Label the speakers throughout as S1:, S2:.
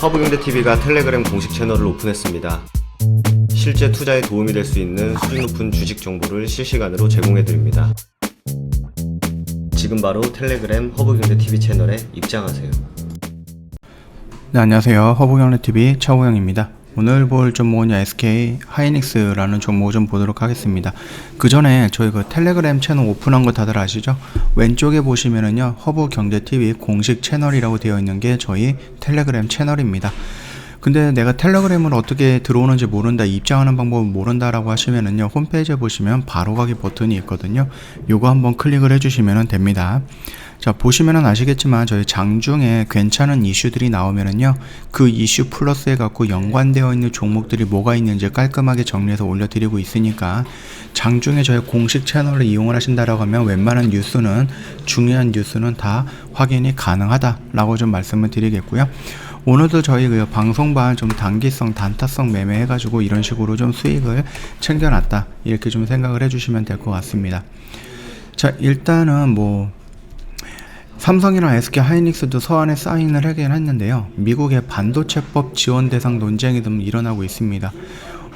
S1: 허브경제TV가 텔레그램 공식 채널을 오픈했습니다. 실제 투자에 도움이 될 수 있는 수준 높은 주식 정보를 실시간으로 제공해드립니다. 지금 바로 텔레그램 허브경제TV 채널에 입장하세요.
S2: 네, 안녕하세요. 허브경제TV 차호영입니다. 오늘 볼 종목은 SK 하이닉스라는 종목을 좀 보도록 하겠습니다. 그 전에 저희 그 텔레그램 채널 오픈한 거 다들 아시죠? 왼쪽에 보시면은요, 허브경제TV 공식 채널이라고 되어 있는 게 저희 텔레그램 채널입니다. 근데 내가 텔레그램을 어떻게 들어오는지 모른다, 입장하는 방법을 모른다라고 하시면은요, 홈페이지에 보시면 바로가기 버튼이 있거든요. 요거 한번 클릭을 해주시면 됩니다. 자, 보시면은 아시겠지만 저희 장중에 괜찮은 이슈들이 나오면은요, 그 이슈 플러스 해갖고 연관되어 있는 종목들이 뭐가 있는지 깔끔하게 정리해서 올려드리고 있으니까 장중에 저희 공식 채널을 이용을 하신다라고 하면 웬만한 뉴스는, 중요한 뉴스는 다 확인이 가능하다라고 좀 말씀을 드리겠고요. 오늘도 저희 그 방송반 좀 단기성, 단타성 매매 해가지고 이런 식으로 좀 수익을 챙겨놨다, 이렇게 좀 생각을 해주시면 될 것 같습니다. 자, 일단은 삼성이랑 SK 하이닉스도 서한에 사인을 하긴 했는데요. 미국의 반도체법 지원 대상 논쟁이 좀 일어나고 있습니다.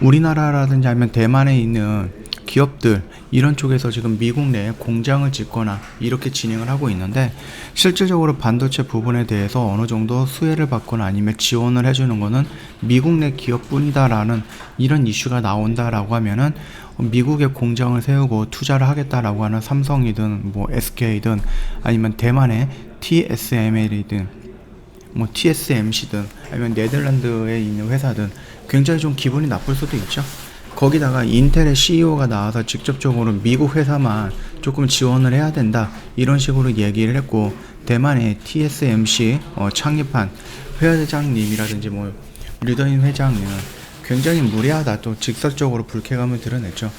S2: 우리나라라든지 아니면 대만에 있는 기업들, 이런 쪽에서 지금 미국 내에 공장을 짓거나 이렇게 진행을 하고 있는데, 실질적으로 반도체 부분에 대해서 어느 정도 수혜를 받거나 아니면 지원을 해주는 거는 미국 내 기업뿐이다라는 이런 이슈가 나온다라고 하면은 미국에 공장을 세우고 투자를 하겠다라고 하는 삼성이든 SK든 아니면 대만의 TSML이든 TSMC든 아니면 네덜란드에 있는 회사든 굉장히 좀 기분이 나쁠 수도 있죠. 거기다가 인텔의 CEO가 나와서 직접적으로 미국 회사만 조금 지원을 해야 된다, 이런 식으로 얘기를 했고, 대만의 TSMC 창립한 회장님이라든지 류더인 회장은 굉장히 무례하다, 또 직설적으로 불쾌감을 드러냈죠.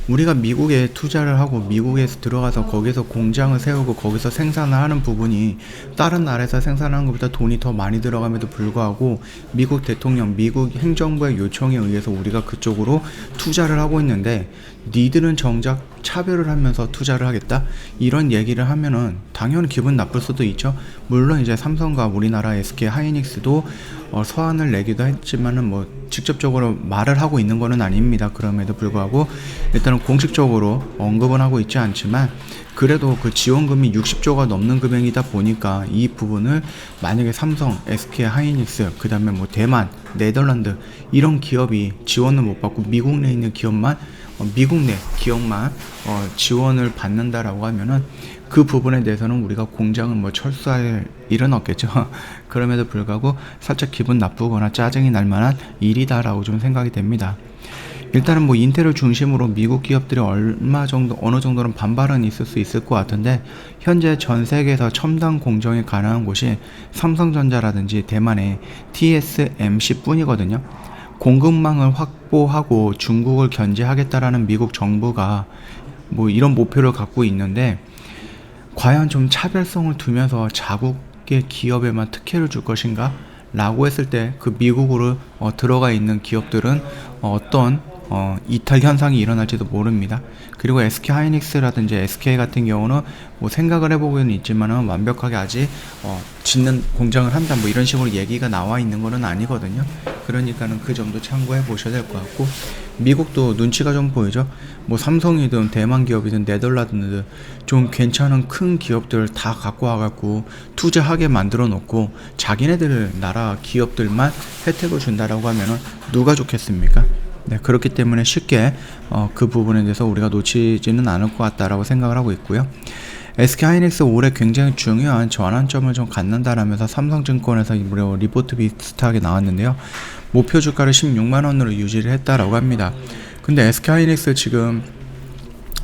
S2: 우리가 미국에 투자를 하고 미국에서 들어가서 거기서 공장을 세우고 거기서 생산을 하는 부분이 다른 나라에서 생산하는 것보다 돈이 더 많이 들어감에도 불구하고 미국 대통령, 미국 행정부의 요청에 의해서 우리가 그쪽으로 투자를 하고 있는데, 니들은 정작 차별을 하면서 투자를 하겠다, 이런 얘기를 하면은 당연히 기분 나쁠 수도 있죠. 물론 이제 삼성과 우리나라 SK 하이닉스도 서한을 내기도 했지만은 직접적으로 말을 하고 있는 거는 아닙니다. 그럼에도 불구하고 일단은 공식적으로 언급은 하고 있지 않지만, 그래도 그 지원금이 60조가 넘는 금액이다 보니까 이 부분을 만약에 삼성, SK 하이닉스, 그 다음에 대만, 네덜란드 이런 기업이 지원을 못 받고 미국 내에 있는 기업만, 미국 내 기업만 지원을 받는다라고 하면은 그 부분에 대해서는 우리가 공장을 철수할 일은 없겠죠. 그럼에도 불구하고 살짝 기분 나쁘거나 짜증이 날 만한 일이다라고 좀 생각이 됩니다. 일단은 인텔을 중심으로 미국 기업들이 어느 정도는 반발은 있을 수 있을 것 같은데, 현재 전 세계에서 첨단 공정이 가능한 곳이 삼성전자라든지 대만의 TSMC 뿐이거든요. 공급망을 확보하고 중국을 견제하겠다라는 미국 정부가 이런 목표를 갖고 있는데, 과연 좀 차별성을 두면서 자국의 기업에만 특혜를 줄 것인가? 라고 했을 때 그 미국으로 들어가 있는 기업들은 어떤 이탈 현상이 일어날지도 모릅니다. 그리고 SK 하이닉스라든지 SK 같은 경우는 생각을 해보고는 있지만은 완벽하게 아직 짓는 공장을 한다 이런 식으로 얘기가 나와 있는 거는 아니거든요. 그러니까는 그 점도 참고해 보셔야 될 것 같고, 미국도 눈치가 좀 보이죠. 삼성이든 대만 기업이든 네덜란드든 좀 괜찮은 큰 기업들 다 갖고 와갖고 투자하게 만들어 놓고 자기네들 나라 기업들만 혜택을 준다라고 하면은 누가 좋겠습니까? 네, 그렇기 때문에 쉽게 그 부분에 대해서 우리가 놓치지는 않을 것 같다라고 생각을 하고 있고요. SK 하이닉스 올해 굉장히 중요한 전환점을 좀 갖는다라면서 삼성증권에서 무려 리포트 비슷하게 나왔는데요. 목표 주가를 16만원으로 유지를 했다라고 합니다. 근데 SK 하이닉스 지금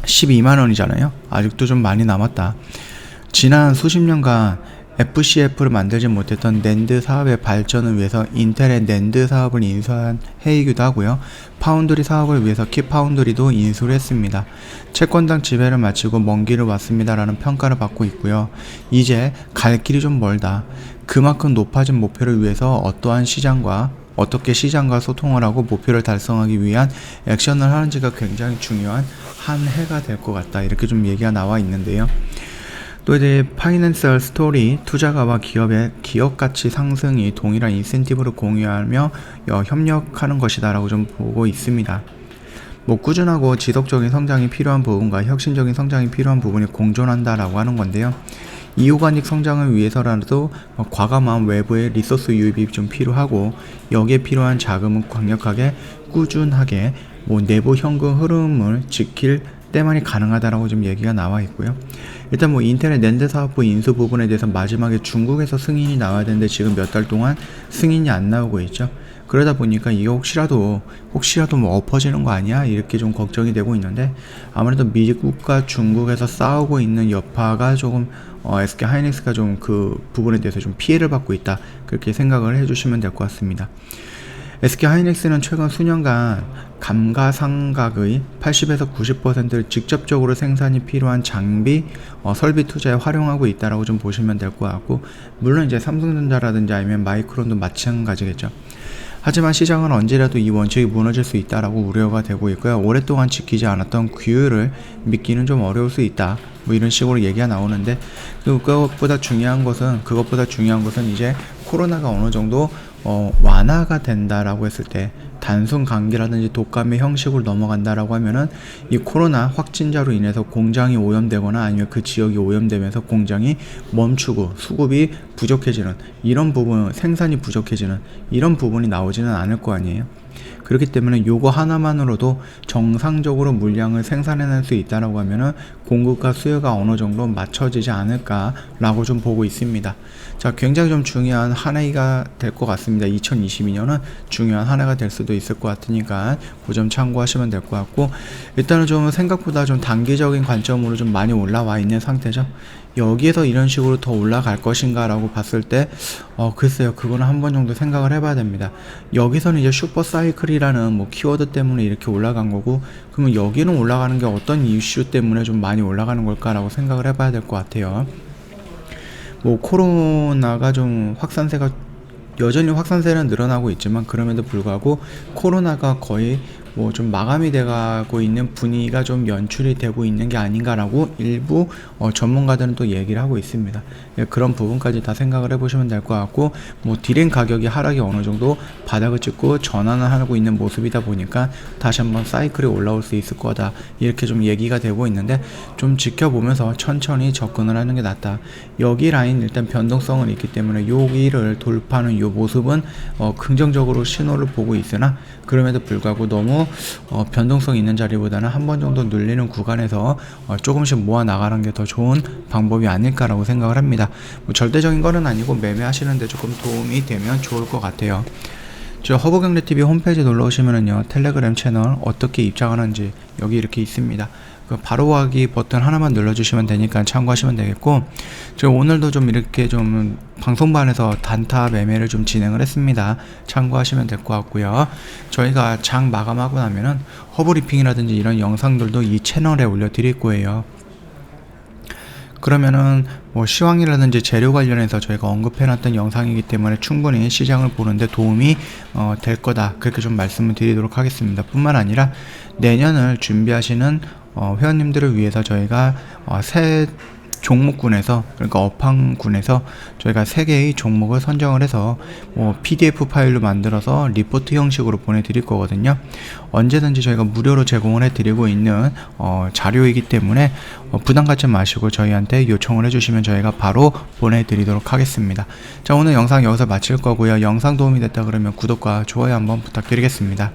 S2: 12만원이잖아요. 아직도 좀 많이 남았다. 지난 수십 년간 FCF를 만들지 못했던 낸드 사업의 발전을 위해서 인텔의 낸드 사업을 인수한 해이기도 하고요. 파운드리 사업을 위해서 키파운드리도 인수를 했습니다. 채권당 지배를 마치고 먼 길을 왔습니다라는 평가를 받고 있고요. 이제 갈 길이 좀 멀다. 그만큼 높아진 목표를 위해서 어떻게 시장과 소통을 하고 목표를 달성하기 위한 액션을 하는지가 굉장히 중요한 한 해가 될 것 같다, 이렇게 좀 얘기가 나와 있는데요. 또 이제 파이낸셜 스토리, 투자가와 기업의 기업 가치 상승이 동일한 인센티브를 공유하며 협력하는 것이다라고 좀 보고 있습니다. 꾸준하고 지속적인 성장이 필요한 부분과 혁신적인 성장이 필요한 부분이 공존한다라고 하는 건데요. 이오가닉 성장을 위해서라도 과감한 외부의 리소스 유입이 좀 필요하고, 여기에 필요한 자금은 강력하게 꾸준하게 내부 현금 흐름을 지킬 때만이 가능하다라고 좀 얘기가 나와 있고요. 일단 인텔의 낸드 사업부 인수 부분에 대해서 마지막에 중국에서 승인이 나와야 되는데 지금 몇 달 동안 승인이 안 나오고 있죠. 그러다 보니까 이게 혹시라도 엎어지는 거 아니야? 이렇게 좀 걱정이 되고 있는데, 아무래도 미국과 중국에서 싸우고 있는 여파가 조금 SK 하이닉스가 좀 그 부분에 대해서 좀 피해를 받고 있다, 그렇게 생각을 해주시면 될 것 같습니다. SK 하이닉스는 최근 수년간 감가상각의 80에서 90%를 직접적으로 생산이 필요한 장비, 설비 투자에 활용하고 있다라고 좀 보시면 될 것 같고, 물론 이제 삼성전자라든지 아니면 마이크론도 마찬가지겠죠. 하지만 시장은 언제라도 이 원칙이 무너질 수 있다라고 우려가 되고 있고요. 오랫동안 지키지 않았던 규율을 믿기는 좀 어려울 수 있다, 이런 식으로 얘기가 나오는데, 그것보다 중요한 것은 이제 코로나가 어느 정도 완화가 된다라고 했을 때, 단순 감기라든지 독감의 형식으로 넘어간다라고 하면은 이 코로나 확진자로 인해서 공장이 오염되거나 아니면 그 지역이 오염되면서 공장이 멈추고 수급이 부족해지는 이런 부분, 생산이 부족해지는 이런 부분이 나오지는 않을 거 아니에요. 그렇기 때문에 요거 하나만으로도 정상적으로 물량을 생산해낼 수 있다라고 하면은 공급과 수요가 어느 정도 맞춰지지 않을까라고 좀 보고 있습니다. 자, 굉장히 좀 중요한 한 해가 될 것 같습니다. 2022년은 중요한 한 해가 될 수도 있을 것 같으니까 그 점 참고하시면 될 것 같고, 일단은 좀 생각보다 좀 단기적인 관점으로 좀 많이 올라와 있는 상태죠. 여기에서 이런 식으로 더 올라갈 것인가 라고 봤을 때 글쎄요, 그거는 한 번 정도 생각을 해봐야 됩니다. 여기서는 이제 슈퍼 사이클이라는 키워드 때문에 이렇게 올라간 거고, 그러면 여기는 올라가는 게 어떤 이슈 때문에 좀 많이 올라가는 걸까 라고 생각을 해봐야 될 것 같아요. 코로나가 좀 여전히 확산세는 늘어나고 있지만, 그럼에도 불구하고 코로나가 거의 좀 마감이 돼가고 있는 분위기가 좀 연출이 되고 있는 게 아닌가라고 일부 전문가들은 또 얘기를 하고 있습니다. 그런 부분까지 다 생각을 해보시면 될 것 같고, 디램 가격이 하락이 어느 정도 바닥을 찍고 전환을 하고 있는 모습이다 보니까 다시 한번 사이클이 올라올 수 있을 거다, 이렇게 좀 얘기가 되고 있는데, 좀 지켜보면서 천천히 접근을 하는 게 낫다. 여기 라인 일단 변동성은 있기 때문에 여기를 돌파하는 이 모습은 긍정적으로 신호를 보고 있으나, 그럼에도 불구하고 너무 변동성 있는 자리보다는 한 번 정도 눌리는 구간에서 조금씩 모아 나가는 게 더 좋은 방법이 아닐까라고 생각을 합니다. 절대적인 거는 아니고 매매하시는데 조금 도움이 되면 좋을 것 같아요. 저 허브경제TV 홈페이지 놀러 오시면은요, 텔레그램 채널 어떻게 입장하는지 여기 이렇게 있습니다. 그 바로 하기 버튼 하나만 눌러주시면 되니까 참고하시면 되겠고, 제가 오늘도 좀 이렇게 좀 방송반에서 단타 매매를 좀 진행을 했습니다. 참고하시면 될 것 같고요. 저희가 장 마감하고 나면은 허브리핑이라든지 이런 영상들도 이 채널에 올려드릴 거예요. 그러면은 시황이라든지 재료 관련해서 저희가 언급해놨던 영상이기 때문에 충분히 시장을 보는데 도움이 될 거다, 그렇게 좀 말씀을 드리도록 하겠습니다. 뿐만 아니라 내년을 준비하시는 회원님들을 위해서 저희가 새 종목군에서, 그러니까 업황군에서 저희가 3개의 종목을 선정을 해서 PDF 파일로 만들어서 리포트 형식으로 보내드릴 거거든요. 언제든지 저희가 무료로 제공을 해드리고 있는 자료이기 때문에 부담 갖지 마시고 저희한테 요청을 해주시면 저희가 바로 보내드리도록 하겠습니다. 자, 오늘 영상 여기서 마칠 거고요. 영상 도움이 됐다 그러면 구독과 좋아요 한번 부탁드리겠습니다.